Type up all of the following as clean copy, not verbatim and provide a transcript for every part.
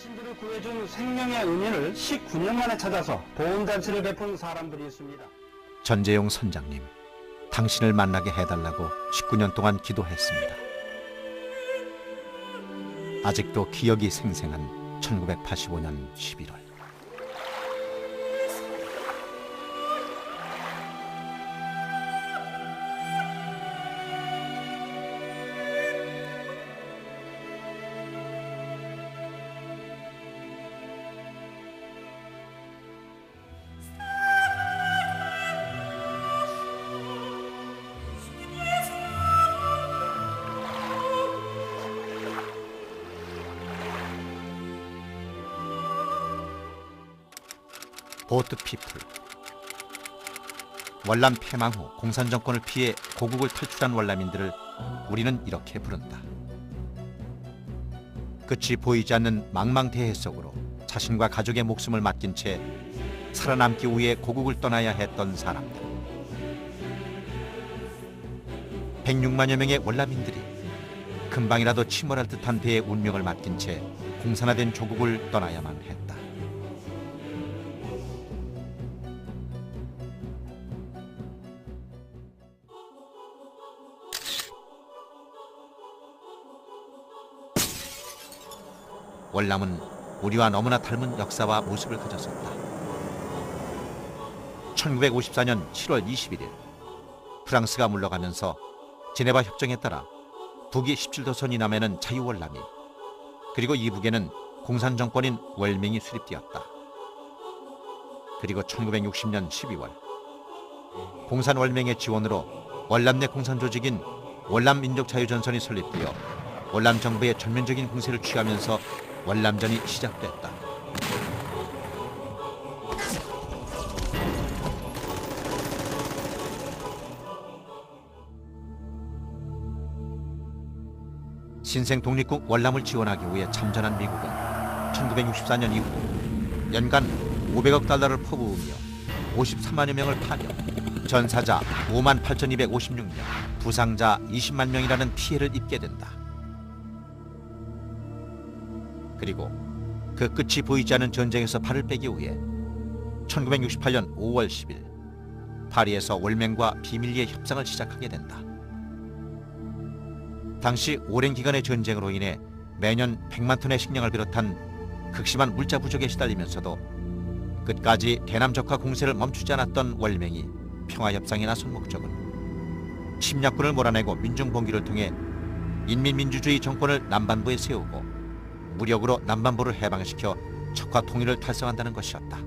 자신들을 구해준 생명의 은인을 19년 만에 찾아서 보험잔치를 베푼 사람들이 있습니다. 전재용 선장님, 당신을 만나게 해달라고 19년 동안 기도했습니다. 아직도 기억이 생생한 1985년 11월. 보트 피플. 월남 폐망 후 공산정권을 피해 고국을 탈출한 월남인들을 우리는 이렇게 부른다. 끝이 보이지 않는 망망대해 속으로 자신과 가족의 목숨을 맡긴 채 살아남기 위해 고국을 떠나야 했던 사람들. 106만여 명의 월남인들이 금방이라도 침몰할 듯한 배의 운명을 맡긴 채 공산화된 조국을 떠나야만 했다. 월남은 우리와 너무나 닮은 역사와 모습을 가졌었다. 1954년 7월 21일 프랑스가 물러가면서 제네바 협정에 따라 북위 17도선 이남에는 자유월남이, 그리고 이북에는 공산정권인 월맹이 수립되었다. 그리고 1960년 12월 공산월맹의 지원으로 월남 내 공산조직인 월남민족자유전선이 설립되어 월남 정부의 전면적인 공세를 취하면서 월남전이 시작됐다. 신생 독립국 월남을 지원하기 위해 참전한 미국은 1964년 이후 연간 500억 달러를 퍼부으며 53만여 명을 파병, 전사자 58,256명, 부상자 20만 명이라는 피해를 입게 된다. 그리고 그 끝이 보이지 않는 전쟁에서 발을 빼기 위해 1968년 5월 10일 파리에서 월맹과 비밀리에 협상을 시작하게 된다. 당시 오랜 기간의 전쟁으로 인해 매년 100만 톤의 식량을 비롯한 극심한 물자 부족에 시달리면서도 끝까지 대남적화 공세를 멈추지 않았던 월맹이 평화협상에 나선 목적은 침략군을 몰아내고 민중봉기를 통해 인민민주주의 정권을 남반부에 세우고 무력으로 남반부를 해방시켜 적화 통일을 달성한다는 것이었다.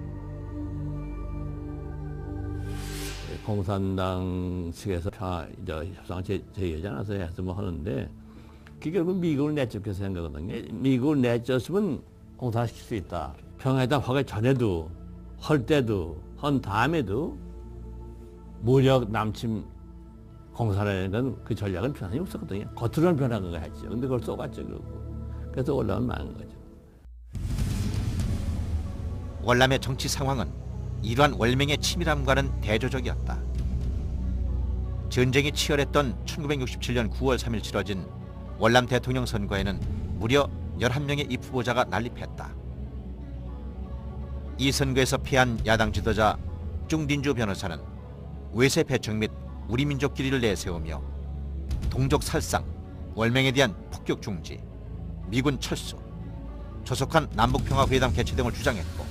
공산당 측에서 평화 협상을 제의하지 해서 뭐 하는데 그게 결국 미국을 내쫓겨서 한 거거든요. 미국을 내쫓으면 공산화시킬 수 있다. 평화회담 하기 전에도 할 때도 한 다음에도 무력 남침 공산화라는 건 그 전략은 변함이 없었거든요. 겉으로는 변한 거 했죠. 근데 그걸 쏘갔죠. 그래서 월남은 망한 거죠. 월남의 정치 상황은 이러한 월맹의 치밀함과는 대조적이었다. 전쟁이 치열했던 1967년 9월 3일 치러진 월남 대통령 선거에는 무려 11명의 입 후보자가 난립했다. 이 선거에서 패한 야당 지도자 쭝딘주 변호사는 외세 배척 및 우리 민족 길이를 내세우며 동족 살상, 월맹에 대한 폭격 중지, 미군 철수, 조속한 남북평화회담 개최 등을 주장했고,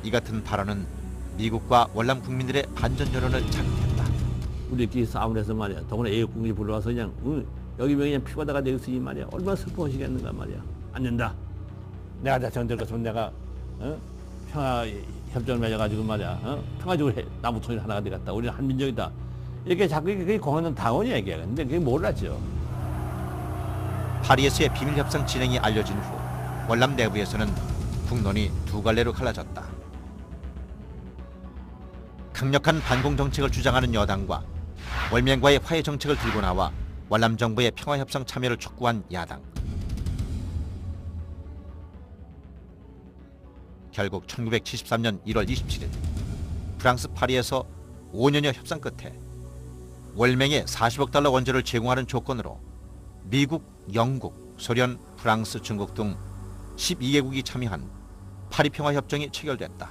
이 같은 발언은 미국과 월남 국민들의 반전 여론을 자극했다. 우리끼리 싸움을 해서 말이야. 더구나 애국군이 불러와서 그냥 여기 그냥 피바다가 되겠으니 말이야. 얼마나 슬퍼하시겠는가 말이야. 안 된다. 내가 대통령 같으면 내가 평화 협정을 맺어가지고 말이야. 평화적으로 남북 통일 하나가 되겠다. 우리는 한민족이다. 이렇게 자꾸 그게 공헌은 당원이 얘기야. 근데 그게 몰랐죠. 파리에서의 비밀 협상 진행이 알려진 후 월남 내부에서는 국론이 두 갈래로 갈라졌다. 강력한 반공 정책을 주장하는 여당과 월맹과의 화해 정책을 들고 나와 월남 정부의 평화 협상 참여를 촉구한 야당. 결국 1973년 1월 27일 프랑스 파리에서 5년여 협상 끝에 월맹에 40억 달러 원조를 제공하는 조건으로 미국, 영국, 소련, 프랑스, 중국 등 12개국이 참여한 파리평화협정이 체결됐다.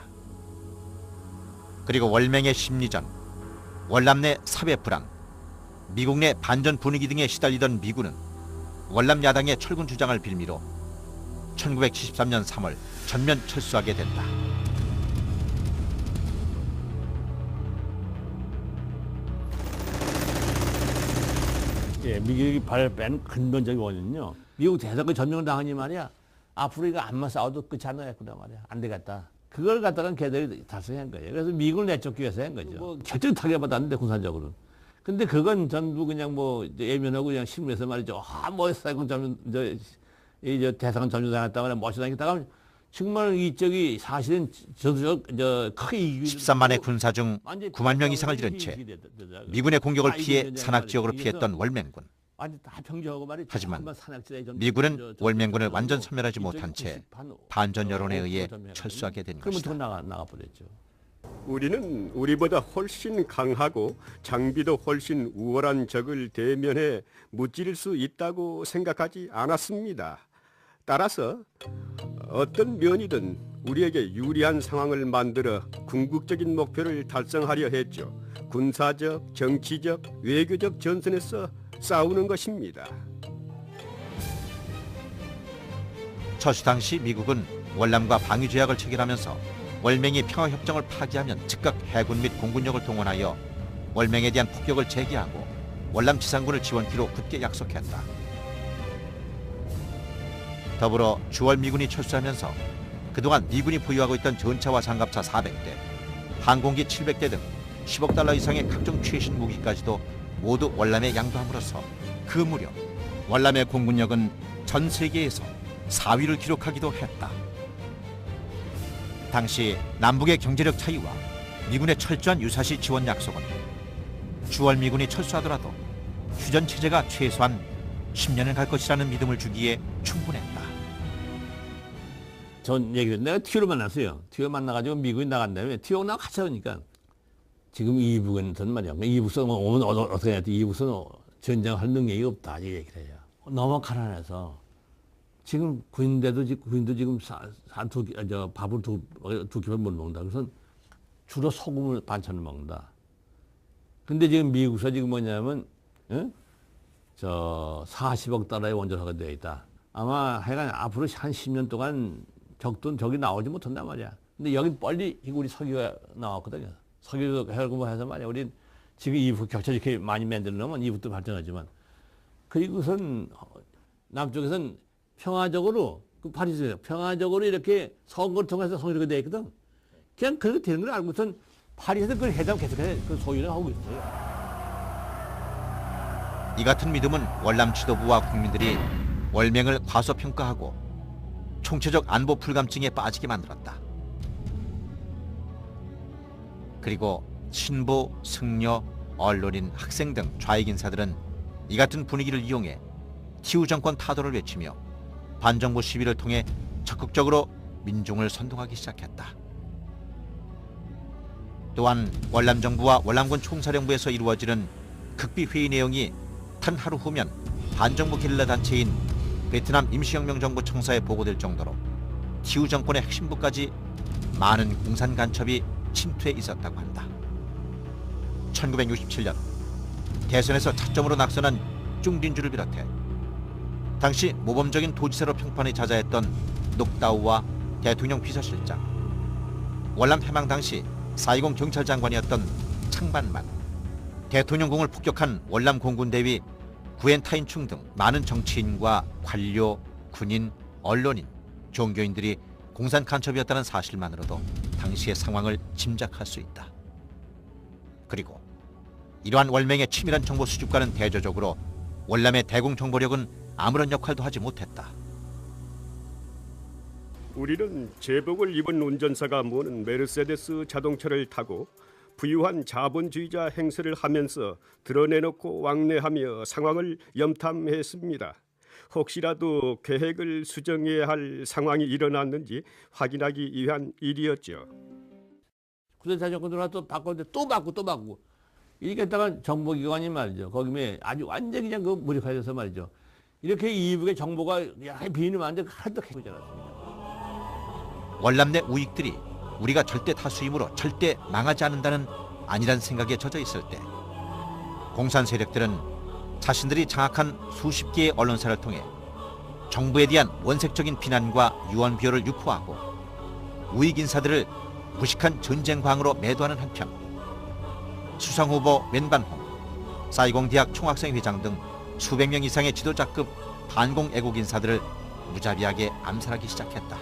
그리고 월맹의 심리전, 월남 내 사회 불안, 미국 내 반전 분위기 등에 시달리던 미군은 월남 야당의 철군 주장을 빌미로 1973년 3월 전면 철수하게 된다. 예, 미국이 발뺀 근본적인 원인은요. 미국 대선거 점령을 당하니 말이야. 앞으로 이거 안만 싸워도 끝이 안 나겠구나 말이야. 안 되겠다. 그걸 갖다가 걔들이 달성한 거예요. 그래서 미국을 내쫓기 위해서 한 거죠. 뭐 결정타게 받았는데 군사적으로는. 근데 그건 전부 그냥 뭐 예면하고 그냥 신문에서 말이죠. 뭐 사이공 점령 저 대선 점령당했다거나 멋있다니까 정말 이쪽이 사실은 저도 크게 이기고 13만의 군사 중 9만 명 이상을 잃은 채 미군의 공격을 피해 산악 지역으로 피했던 월맹군. 하지만 미군은 월맹군을 완전 섬멸하지 못한 채 반전 여론에 의해 철수하게 된 것이다. 나가버렸죠. 우리는 우리보다 훨씬 강하고 장비도 훨씬 우월한 적을 대면해 무찌를 수 있다고 생각하지 않았습니다. 따라서 어떤 면이든 우리에게 유리한 상황을 만들어 궁극적인 목표를 달성하려 했죠. 군사적, 정치적, 외교적 전선에서 싸우는 것입니다. 철수 당시 미국은 월남과 방위 조약을 체결하면서 월맹이 평화협정을 파기하면 즉각 해군 및 공군력을 동원하여 월맹에 대한 폭격을 재개하고 월남 지상군을 지원키로 굳게 약속했다. 더불어 주월 미군이 철수하면서 그동안 미군이 보유하고 있던 전차와 장갑차 400대, 항공기 700대 등 10억 달러 이상의 각종 최신 무기까지도 모두 월남에 양도함으로써 그 무렵 월남의 공군력은 전 세계에서 4위를 기록하기도 했다. 당시 남북의 경제력 차이와 미군의 철저한 유사시 지원 약속은 주월 미군이 철수하더라도 휴전 체제가 최소한 10년은 갈 것이라는 믿음을 주기에 충분했다. 전 얘기를 내가 티오를 만났어요. 티오 만나가지고 미국이 나간 다음에 티오가 나와 같이 하니까 지금 이북은 말이야. 이북선 오면 어떻게 해야 돼? 이북선 전쟁할 능력이 없다. 이 얘기를 해요. 너무 가난해서 지금 구인도 지금 밥을 두 끼만 못 먹는다. 그래서 주로 소금을 반찬을 먹는다. 근데 지금 미국서 지금 뭐냐면 40억 달러의 원조사가 되어 있다. 아마 하여간 앞으로 한 10년 동안 적이 나오지 못한단 말이야. 근데 여기 빨리 우리 석유가 나왔거든요. 석유도 해고 해서 말이야. 우리 지금 이북 격차 이렇게 많이 만들려면 이북도 발전하지만 그리고선 남쪽에선 평화적으로 파리에서 평화적으로 이렇게 선거를 통해서 성립이 되어 있거든. 그냥 그렇게 되는 걸 알고선 파리에서 그걸 회담 계속해서 그 소유를 하고 있어요. 이 같은 믿음은 월남 지도부와 국민들이 월맹을 과소평가하고 총체적 안보 불감증에 빠지게 만들었다. 그리고 신보, 승려, 언론인, 학생 등 좌익 인사들은 이 같은 분위기를 이용해 티우 정권 타도를 외치며 반정부 시위를 통해 적극적으로 민중을 선동하기 시작했다. 또한 월남 정부와 월남군 총사령부에서 이루어지는 극비 회의 내용이 단 하루 후면 반정부 게릴라 단체인 베트남 임시혁명 정부 청사에 보고될 정도로 티우 정권의 핵심부까지 많은 공산 간첩이 침투해 있었다고 한다. 1967년 대선에서 차점으로 낙선한 쭝딘주를 비롯해 당시 모범적인 도지사로 평판이 자자했던 녹다우와 대통령 비서실장, 월남 해방 당시 4.20 경찰장관이었던 창반만, 대통령궁을 폭격한 월남 공군대위 구엔타인충 등 많은 정치인과 관료, 군인, 언론인, 종교인들이 공산 간첩이었다는 사실만으로도 당시의 상황을 짐작할 수 있다. 그리고 이러한 월맹의 치밀한 정보 수집과는 대조적으로 월남의 대공 정보력은 아무런 역할도 하지 못했다. 우리는 제복을 입은 운전사가 모는 메르세데스 자동차를 타고 부유한 자본주의자 행세를 하면서 드러내놓고 왕래하며 상황을 염탐했습니다. 혹시라도 계획을 수정해야 할 상황이 일어났는지 확인하기 위한 일이었죠. 쿠데타 정권 들어와 또 바꿨는데 또 바꾸고 이렇게 했다가 정보기관이 말이죠. 거기에 아주 완전히 그냥 그 무력화돼서 말이죠. 이렇게 이북의 정보가 비인을 만들 하도 해보지 않았습니까? 월남 내 우익들이 우리가 절대 다수이므로 절대 망하지 않는다는 안일한 생각에 젖어 있을 때 공산 세력들은 자신들이 장악한 수십 개의 언론사를 통해 정부에 대한 원색적인 비난과 유언비어를 유포하고 우익 인사들을 무식한 전쟁광으로 매도하는 한편 수상후보 웬반홍, 사이공대학 총학생 회장 등 수백 명 이상의 지도자급 반공 애국 인사들을 무자비하게 암살하기 시작했다.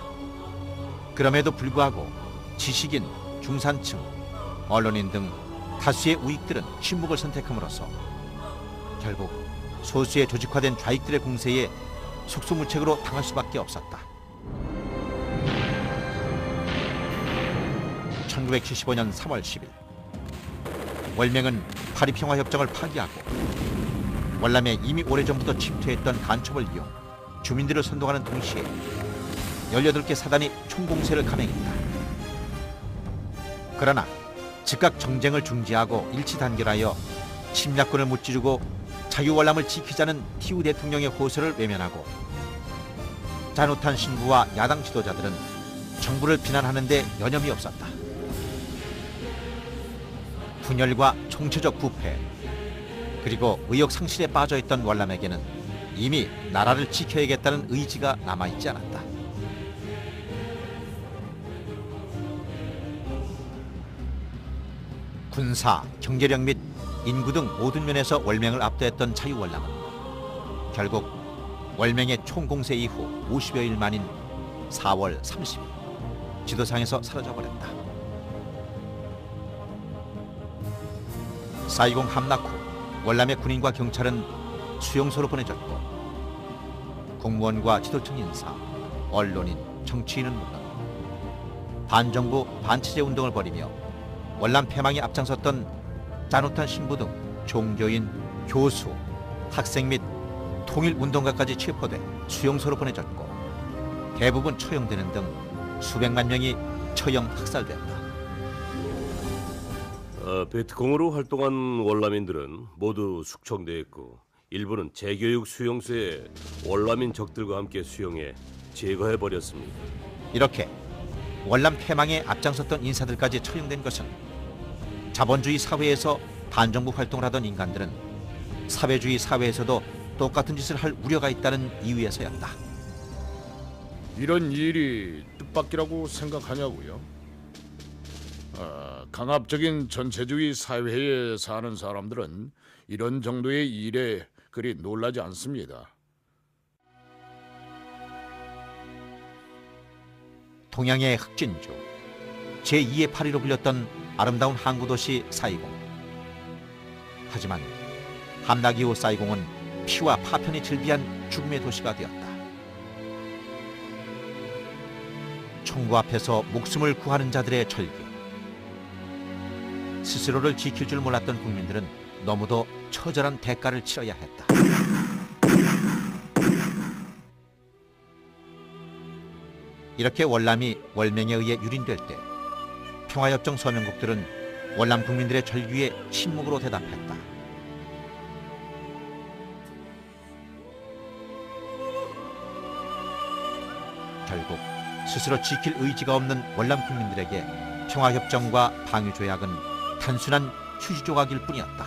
그럼에도 불구하고 지식인, 중산층, 언론인 등 다수의 우익들은 침묵을 선택함으로써 결국 소수의 조직화된 좌익들의 공세에 속수무책으로 당할 수밖에 없었다. 1975년 3월 10일 월맹은 파리평화협정을 파기하고 월남에 이미 오래전부터 침투했던 간첩을 이용 주민들을 선동하는 동시에 18개 사단이 총공세를 감행했다. 그러나 즉각 정쟁을 중지하고 일치단결하여 침략군을 무찌르고 자유월남을 지키자는 티우 대통령의 호소를 외면하고 짜누탄 신부와 야당 지도자들은 정부를 비난하는 데 여념이 없었다. 분열과 총체적 부패 그리고 의욕 상실에 빠져있던 월남에게는 이미 나라를 지켜야겠다는 의지가 남아있지 않았다. 군사, 경제력 및 인구 등 모든 면에서 월맹을 압도했던 자유월남은 결국 월맹의 총공세 이후 50여일 만인 4월 30일 지도상에서 사라져버렸다. 사이공 함락 후 월남의 군인과 경찰은 수용소로 보내졌고 공무원과 지도층 인사, 언론인, 정치인은 물론 반정부, 반체제 운동을 벌이며 월남 패망에 앞장섰던 짜누탄 신부 등 종교인, 교수, 학생 및 통일운동가까지 체포돼 수용소로 보내졌고 대부분 처형되는 등 수백만 명이 처형 학살됐다. 베트콩으로 활동한 월남인들은 모두 숙청되었고 일부는 재교육 수용소에 월남인 적들과 함께 수용해 제거해버렸습니다. 이렇게 월남 패망에 앞장섰던 인사들까지 처형된 것은 자본주의 사회에서 반정부 활동을 하던 인간들은 사회주의 사회에서도 똑같은 짓을 할 우려가 있다는 이유에서였다. 이런 일이 뜻밖이라고 생각하냐고요? 강압적인 전체주의 사회에 사는 사람들은 이런 정도의 일에 그리 놀라지 않습니다. 동양의 흑진주, 제2의 파리로 불렸던 아름다운 항구도시 사이공. 하지만 함락 이후 사이공은 피와 파편이 즐비한 죽음의 도시가 되었다. 총구 앞에서 목숨을 구하는 자들의 절규. 스스로를 지킬 줄 몰랐던 국민들은 너무도 처절한 대가를 치러야 했다. 이렇게 월남이 월맹에 의해 유린될 때 평화협정 서명국들은 월남 국민들의 절규에 침묵으로 대답했다. 결국 스스로 지킬 의지가 없는 월남 국민들에게 평화협정과 방위조약은 단순한 휴지 조각일 뿐이었다.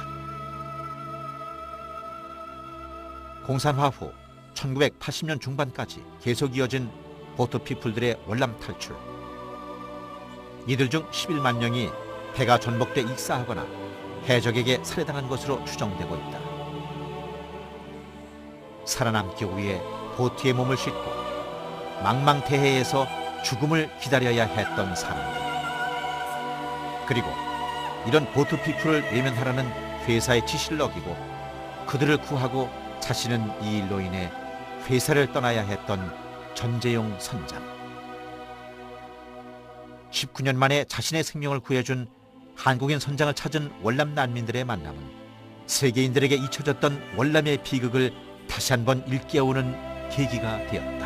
공산화 후 1980년 중반까지 계속 이어진 보트피플들의 월남 탈출. 이들 중 11만 명이 배가 전복돼 익사하거나 해적에게 살해당한 것으로 추정되고 있다. 살아남기 위해 보트에 몸을 싣고 망망대해에서 죽음을 기다려야 했던 사람들. 그리고 이런 보트피플을 외면하라는 회사의 지시를 어기고 그들을 구하고 자신은 이 일로 인해 회사를 떠나야 했던 전재용 선장. 19년 만에 자신의 생명을 구해준 한국인 선장을 찾은 월남 난민들의 만남은 세계인들에게 잊혀졌던 월남의 비극을 다시 한번 일깨우는 계기가 되었다.